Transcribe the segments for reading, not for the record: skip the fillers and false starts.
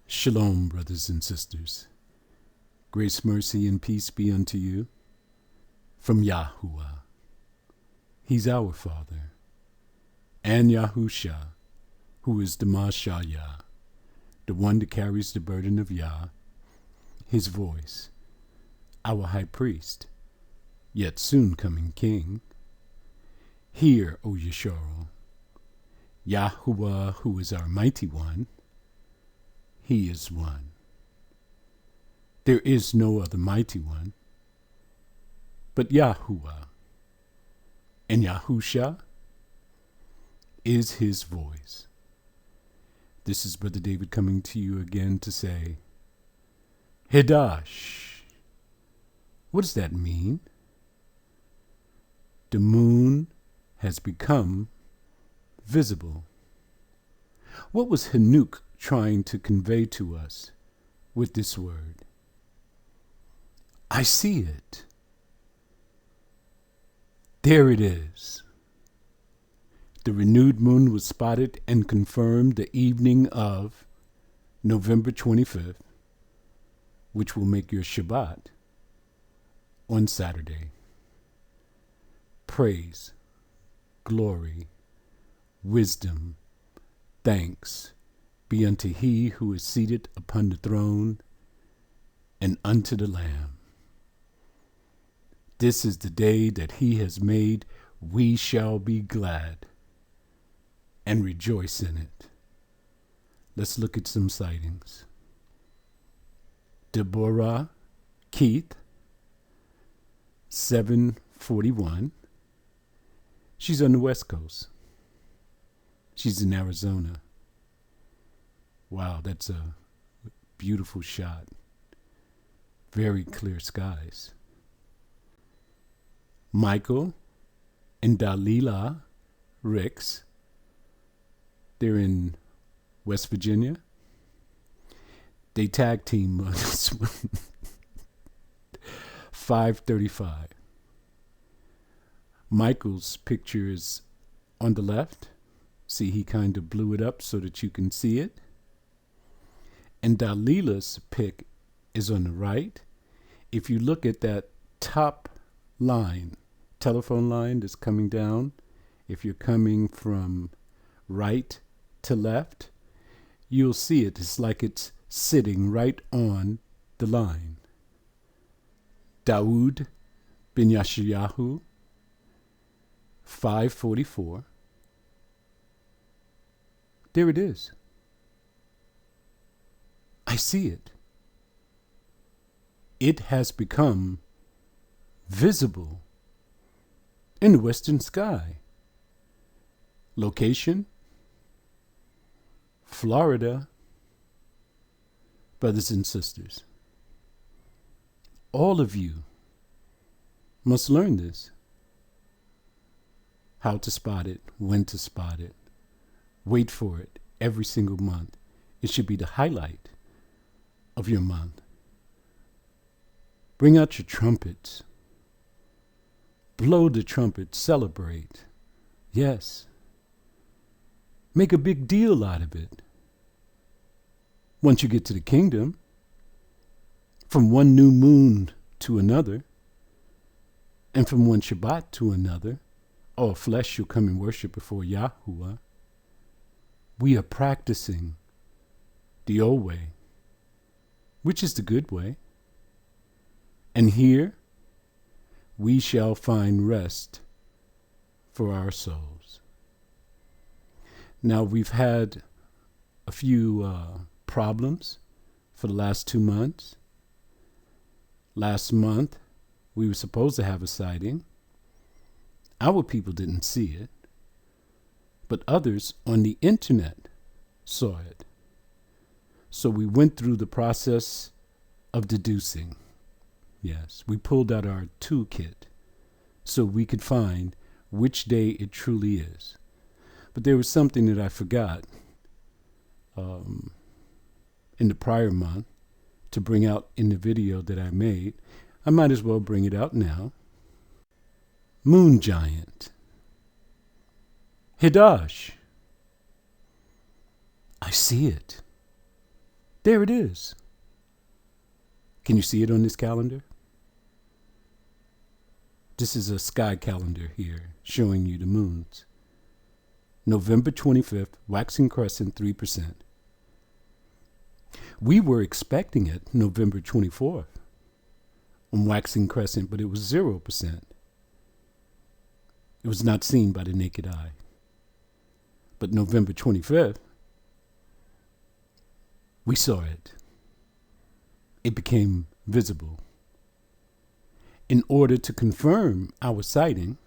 Shalom, brothers and sisters. Grace, mercy, and peace be unto you from Yahuwah. He's our Father, and Yahusha, who is the Mashayah, the one that carries the burden of Yah, his voice, our high priest, yet soon coming king. Hear, O Yeshurun, Yahuwah, who is our mighty one, he is one. There is no other mighty one but Yahuwah, and Yahusha is his voice. This is Brother David coming to you again to say, Hedash. What does that mean? The moon has become visible. What was Hanuk trying to convey to us with this word? I see it. There it is. The renewed moon was spotted and confirmed the evening of November 25th, which will make your Shabbat on Saturday. Praise, glory, wisdom, thanks be unto he who is seated upon the throne and unto the Lamb. This is the day that he has made. We shall be glad and rejoice in it. Let's look at some sightings. Deborah Keith, 7:41. She's on the West Coast. She's in Arizona. Wow, that's a beautiful shot. Very clear skies. Michael and Dalila Ricks, they're in West Virginia. They tag team on this one. 5:35. Michael's picture is on the left. See, he kind of blew it up so that you can see it. And Dalila's pic is on the right. If you look at that top line, telephone line that's coming down, if you're coming from right to left, you'll see it. It's like it's sitting right on the line. Daoud bin Yashayahu, 5:44. There it is. I see it. It has become visible in the western sky. Location, Florida. Brothers and sisters, all of you must learn this. How to spot it, when to spot it. Wait for it every single month. It should be the highlight of your month. Bring out your trumpets. Blow the trumpet. Celebrate. Yes. Make a big deal out of it. Once you get to the kingdom, from one new moon to another, and from one Shabbat to another, all flesh shall come and worship before Yahuwah. We are practicing the old way, which is the good way. And here we shall find rest for our souls. Now, we've had a few problems for the last 2 months. Last month, we were supposed to have a sighting. Our people didn't see it, but others on the internet saw it. So we went through the process of deducing. Yes, we pulled out our toolkit so we could find which day it truly is. But there was something that I forgot in the prior month to bring out in the video that I made. I might as well bring it out now. Moon giant. Hedash. I see it. There it is. Can you see it on this calendar? This is a sky calendar here showing you the moons. November 25th, waxing crescent 3%. We were expecting it November 24th on waxing crescent, but it was 0%. It was not seen by the naked eye. But November 25th, we saw it. It became visible. In order to confirm our sighting,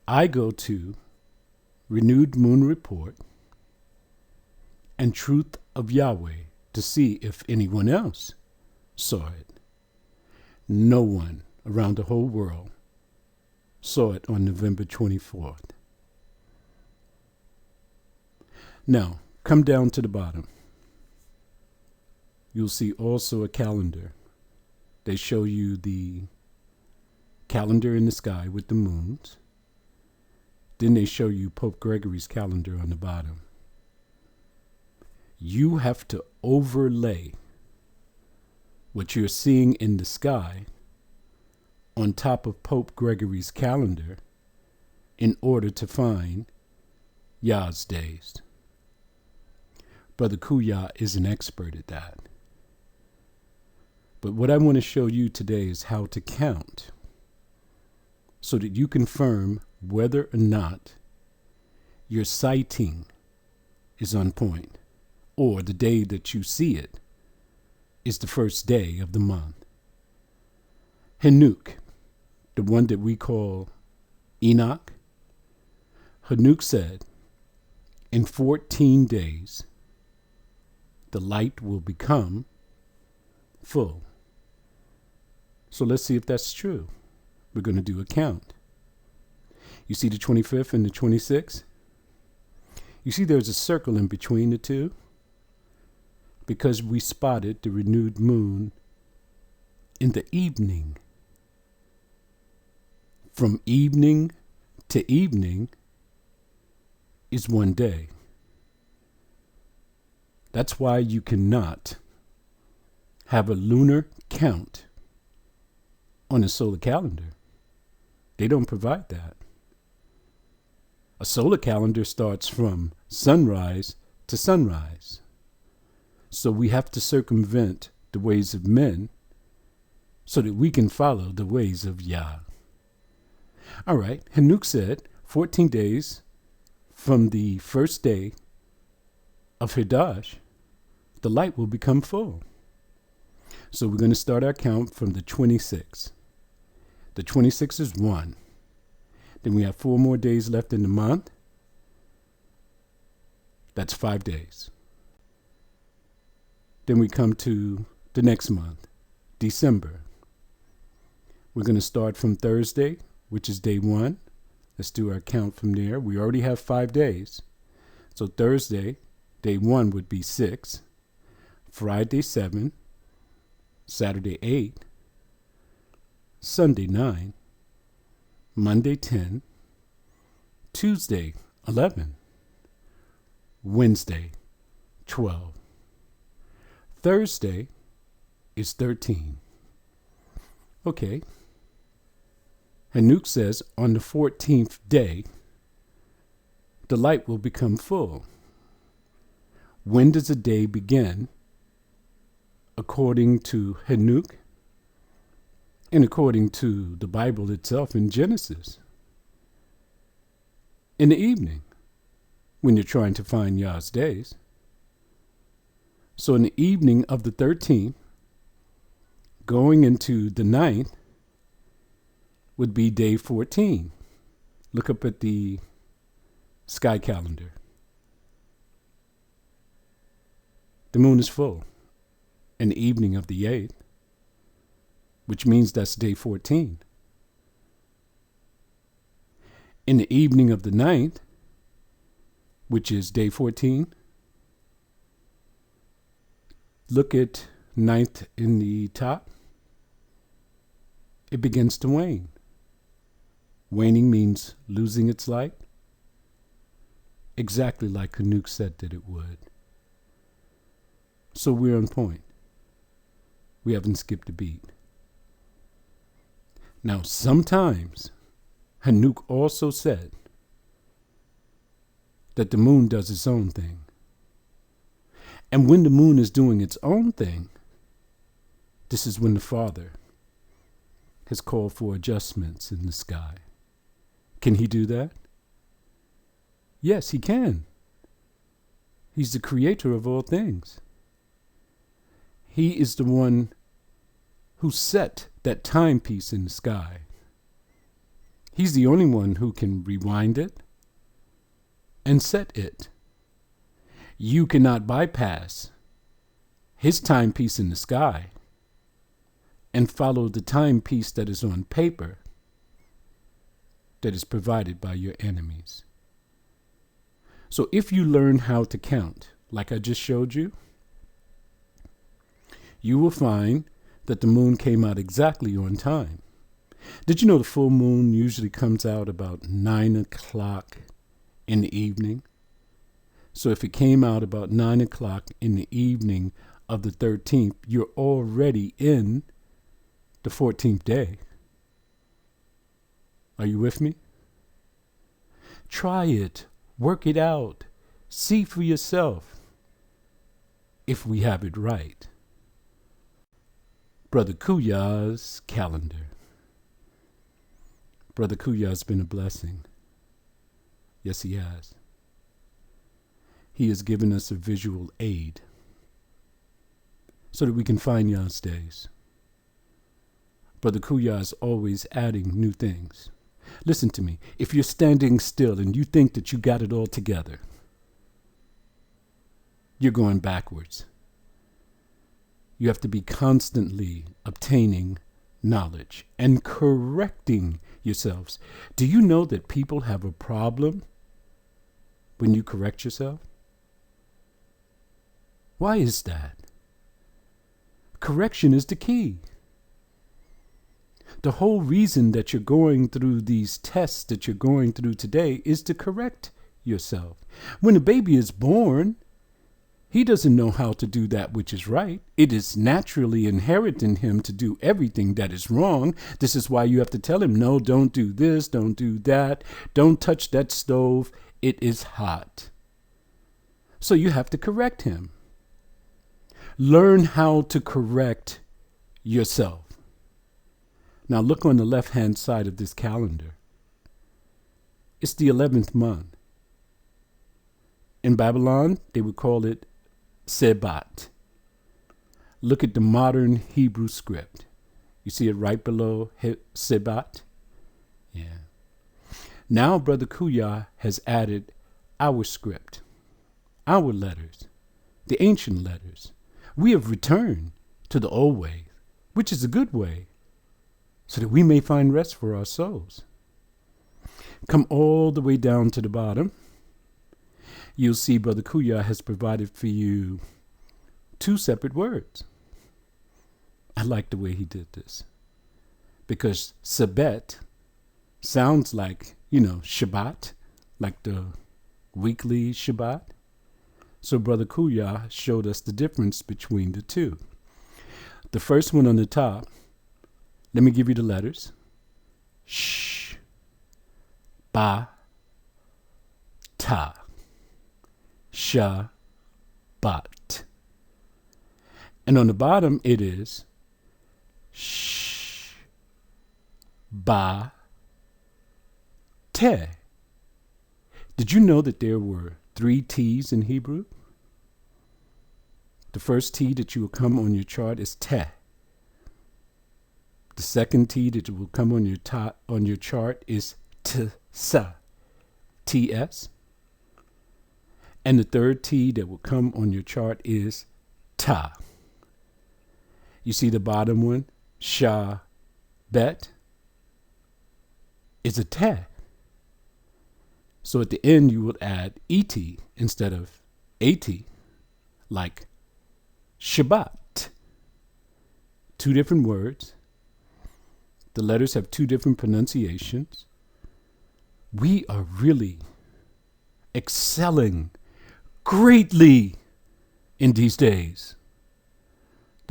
I go to Renewed Moon Report and Truth of Yahweh to see if anyone else saw it. No one around the whole world saw it on November 24th. Now, come down to the bottom. You'll see also a calendar. They show you the calendar in the sky with the moons. Then they show you Pope Gregory's calendar on the bottom. You have to overlay what you're seeing in the sky on top of Pope Gregory's calendar in order to find Yah's days. Brother Kuya is an expert at that. But what I want to show you today is how to count so that you confirm whether or not your sighting is on point or the day that you see it is the first day of the month. Hanuk, the one that we call Enoch, Hanuk said, in 14 days, the light will become full. So let's see if that's true. We're going to do a count. You see the 25th and the 26th? You see there's a circle in between the two? Because we spotted the renewed moon in the evening. From evening to evening is one day. That's why you cannot have a lunar count on a solar calendar. They don't provide that. A solar calendar starts from sunrise to sunrise. So we have to circumvent the ways of men so that we can follow the ways of Yah. All right, Hanuk said 14 days from the first day of Hedash, the light will become full. So we're going to start our count from the 26th. The 26th is 1. Then we have 4 more days left in the month. That's 5 days. Then we come to the next month, December. We're going to start from Thursday, which is day 1. Let's do our count from there. We already have 5 days. So Thursday, day 1 would be 6. Friday, 7. Saturday, 8. Sunday, 9. Monday, 10. Tuesday, 11. Wednesday, 12. Thursday is 13. Okay. Hanuk says on the 14th day, the light will become full. When does a day begin? According to Hanuk and according to the Bible itself in Genesis. In the evening, when you're trying to find Yah's days. So in the evening of the 13th, going into the 9th, would be day 14. Look up at the sky calendar. The moon is full in the evening of the 8th, which means that's day 14. In the evening of the 9th, which is day 14, look at 9th in the top. It begins to wane. Waning means losing its light, exactly like Hanuk said that it would. So we're on point. We haven't skipped a beat. Now, sometimes Hanuk also said that the moon does its own thing. And when the moon is doing its own thing, this is when the Father has called for adjustments in the sky. Can he do that? Yes, he can. He's the creator of all things. He is the one who set that timepiece in the sky. He's the only one who can rewind it and set it. You cannot bypass his timepiece in the sky and follow the timepiece that is on paper that is provided by your enemies. So if you learn how to count, like I just showed you, you will find that the moon came out exactly on time. Did you know the full moon usually comes out about 9 o'clock in the evening? So if it came out about 9 o'clock in the evening of the 13th, you're already in the 14th day. Are you with me? Try it. Work it out. See for yourself if we have it right. Brother Kuya's calendar. Brother Kuya's been a blessing. Yes, he has. He has given us a visual aid so that we can find Yah's days. Brother Kuya is always adding new things. Listen to me. If you're standing still and you think that you got it all together, you're going backwards. You have to be constantly obtaining knowledge and correcting yourselves. Do you know that people have a problem when you correct yourself? Why is that? Correction is the key. The whole reason that you're going through these tests that you're going through today is to correct yourself. When a baby is born, he doesn't know how to do that which is right. It is naturally inherent in him to do everything that is wrong. This is why you have to tell him, no, don't do this, don't do that, don't touch that stove, it is hot. So you have to correct him. Learn how to correct yourself. Now look on the left-hand side of this calendar. It's the 11th month. In Babylon, they would call it Shabbat. Look at the modern Hebrew script. You see it right below Shabbat? Yeah. Now Brother Kuya has added our script, our letters, the ancient letters. We have returned to the old way, which is a good way, so that we may find rest for our souls. Come all the way down to the bottom. You'll see Brother Kuya has provided for you 2 separate words. I like the way he did this, because Shabbat sounds like, Shabbat, like the weekly Shabbat. So Brother Kuya showed us the difference between the two. The first one on the top, let me give you the letters. Sh, ba, ta, sha, bat. And on the bottom it is sh, ba, te. Did you know that there were 3 T's in Hebrew? The first T that you will come on your chart is te. The second T that will come on your chart is tsa, T-S. And the third T that will come on your chart is ta. You see the bottom one, sha, bet, is a te. So at the end you will add et instead of at, like Shabbat. 2 different words. The letters have 2 different pronunciations. We are really excelling greatly in these days.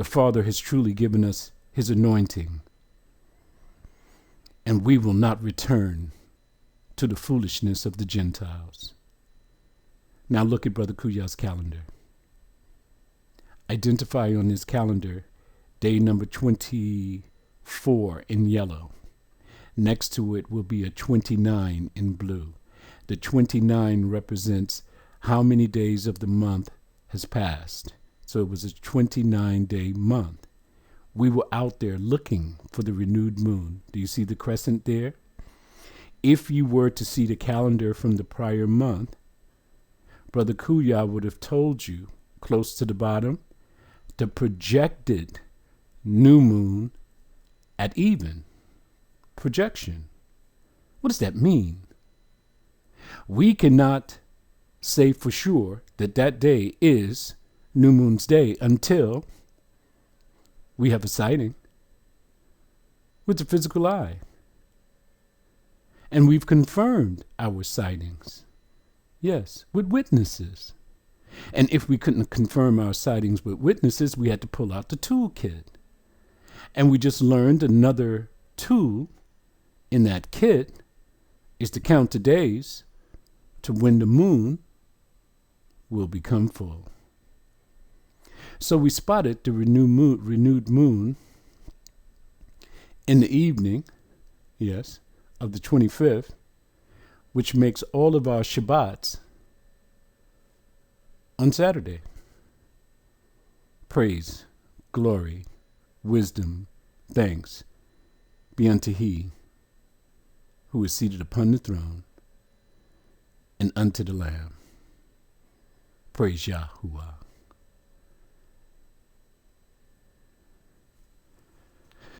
The Father has truly given us his anointing, and we will not return to the foolishness of the Gentiles. Now look at Brother Kuya's calendar. Identify on his calendar day number 24 in yellow. Next to it will be a 29 in blue. The 29 represents how many days of the month has passed. So it was a 29-day month. We were out there looking for the renewed moon. Do you see the crescent there? If you were to see the calendar from the prior month, Brother Kuya would have told you, close to the bottom, the projected new moon at even. Projection. What does that mean? We cannot say for sure that that day is New Moon's Day until we have a sighting with the physical eye. And we've confirmed our sightings. Yes, with witnesses. And if we couldn't confirm our sightings with witnesses, we had to pull out the toolkit. And we just learned another tool in that kit is to count the days to when the moon will become full. So we spotted the renewed moon in the evening, yes, of the 25th, which makes all of our Shabbats on Saturday. Praise, glory, wisdom, thanks be unto he who is seated upon the throne and unto the Lamb. Praise Yahuwah.